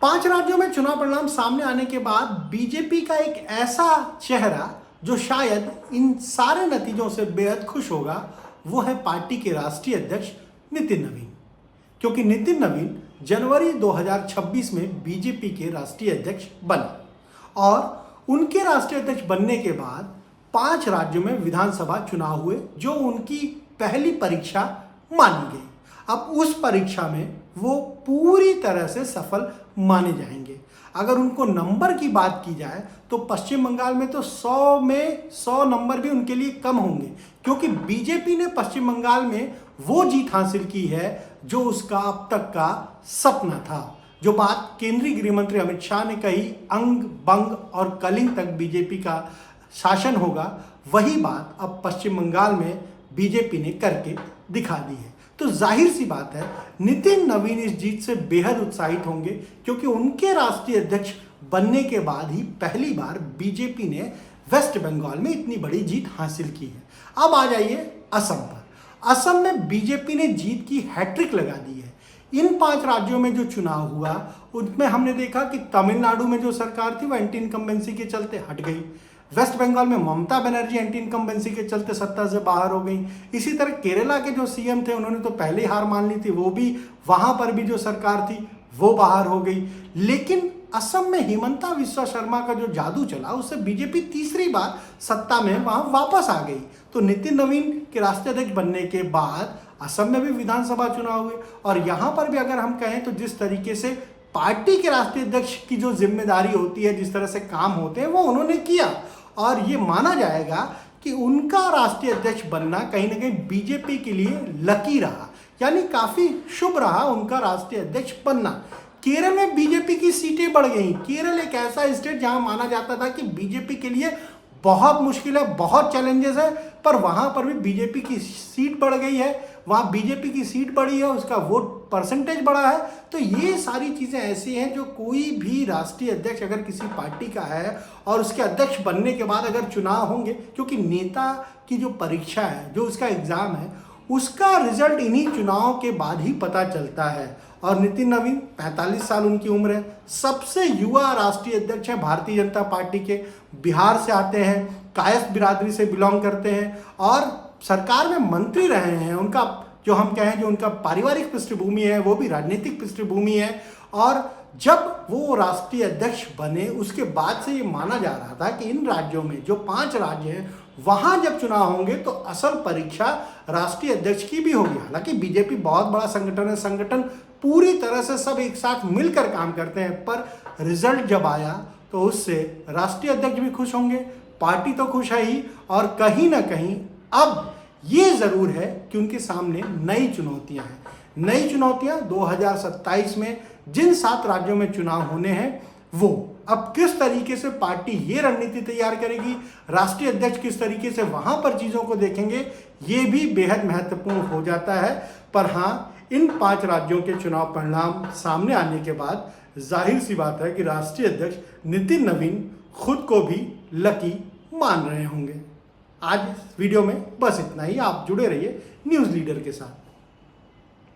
5 राज्यों में चुनाव परिणाम सामने आने के बाद बीजेपी का एक ऐसा चेहरा जो शायद इन सारे नतीजों से बेहद खुश होगा, वो है पार्टी के राष्ट्रीय अध्यक्ष नितिन नवीन। क्योंकि नितिन नवीन जनवरी 2026 में बीजेपी के राष्ट्रीय अध्यक्ष बने और उनके राष्ट्रीय अध्यक्ष बनने के बाद 5 राज्यों में विधानसभा चुनाव हुए, जो उनकी पहली परीक्षा मानी गई। अब उस परीक्षा में वो पूरी तरह से सफल माने जाएंगे। अगर उनको नंबर की बात की जाए तो पश्चिम बंगाल में तो 100 में 100 नंबर भी उनके लिए कम होंगे, क्योंकि बीजेपी ने पश्चिम बंगाल में वो जीत हासिल की है जो उसका अब तक का सपना था। जो बात केंद्रीय गृह मंत्री अमित शाह ने कही, अंग बंग और कलिंग तक बीजेपी का शासन होगा, वही बात अब पश्चिम बंगाल में बीजेपी ने करके दिखा दी है। तो जाहिर सी बात है नितिन नवीन इस जीत से बेहद उत्साहित होंगे, क्योंकि उनके राष्ट्रीय अध्यक्ष बनने के बाद ही पहली बार बीजेपी ने वेस्ट बंगाल में इतनी बड़ी जीत हासिल की है। अब आ जाइए असम पर। असम में बीजेपी ने जीत की हैट्रिक लगा दी है। इन 5 राज्यों में जो चुनाव हुआ उनमें हमने देखा कि तमिलनाडु में जो सरकार थी वो एंटी इनकम्बेंसी के चलते हट गई। वेस्ट बंगाल में ममता बनर्जी एंटी इनकम्बेंसी के चलते सत्ता से बाहर हो गई। इसी तरह केरला के जो सीएम थे उन्होंने तो पहले ही हार मान ली थी, वो भी वहां पर भी जो सरकार थी वो बाहर हो गई। लेकिन असम में हिमंता बिस्वा शर्मा का जो जादू चला, उससे बीजेपी तीसरी बार सत्ता में वहां वापस आ गई। तो नितिन नवीन के राष्ट्रीय अध्यक्ष बनने के बाद असम में भी विधानसभा चुनाव हुए और यहाँ पर भी अगर हम कहें तो जिस तरीके से पार्टी के राष्ट्रीय अध्यक्ष की जो जिम्मेदारी होती है, जिस तरह से काम होते हैं, वो उन्होंने किया और ये माना जाएगा कि उनका राष्ट्रीय अध्यक्ष बनना कहीं ना कहीं बीजेपी के लिए लकी रहा, यानी काफी शुभ रहा उनका राष्ट्रीय अध्यक्ष बनना। केरल में बीजेपी की सीटें बढ़ गई। केरल एक ऐसा स्टेट जहां माना जाता था कि बीजेपी के लिए बहुत मुश्किल है, बहुत चैलेंजेस है, पर वहां पर भी बीजेपी की सीट बढ़ गई है। वहां बीजेपी की सीट बढ़ी है, उसका वोट परसेंटेज बढ़ा है। तो ये सारी चीजें ऐसी हैं जो कोई भी राष्ट्रीय अध्यक्ष अगर किसी पार्टी का है और उसके अध्यक्ष बनने के बाद अगर चुनाव होंगे, क्योंकि नेता की जो परीक्षा है, जो उसका एग्जाम है, उसका रिजल्ट इन्हीं चुनाव के बाद ही पता चलता है। और नितिन नवीन 45 साल उनकी उम्र है, सबसे युवा राष्ट्रीय अध्यक्ष है भारतीय जनता पार्टी के। बिहार से आते हैं, कायस्थ बिरादरी से बिलोंग करते हैं और सरकार में मंत्री रहे हैं। उनका जो हम कहें जो उनका पारिवारिक पृष्ठभूमि है वो भी राजनीतिक पृष्ठभूमि है। और जब वो राष्ट्रीय अध्यक्ष बने उसके बाद से ये माना जा रहा था कि इन राज्यों में जो 5 राज्य हैं वहां जब चुनाव होंगे तो असल परीक्षा राष्ट्रीय अध्यक्ष की भी होगी। हालांकि बीजेपी बहुत बड़ा संगठन है, संगठन पूरी तरह से सब एक साथ मिलकर काम करते हैं, पर रिजल्ट जब आया तो उससे राष्ट्रीय अध्यक्ष भी खुश होंगे, पार्टी तो खुश है ही, और कहीं ना कहीं अब ये जरूर है कि उनके सामने नई चुनौतियां हैं। नई चुनौतियां 2027 में जिन 7 राज्यों में चुनाव होने हैं, वो अब किस तरीके से पार्टी ये रणनीति तैयार करेगी, राष्ट्रीय अध्यक्ष किस तरीके से वहां पर चीजों को देखेंगे, ये भी बेहद महत्वपूर्ण हो जाता है। पर हाँ, इन 5 राज्यों के चुनाव परिणाम सामने आने के बाद जाहिर सी बात है कि राष्ट्रीय अध्यक्ष नितिन नवीन खुद को भी लकी मान रहे होंगे। आज वीडियो में बस इतना ही। आप जुड़े रहिए न्यूज़ लीडर के साथ।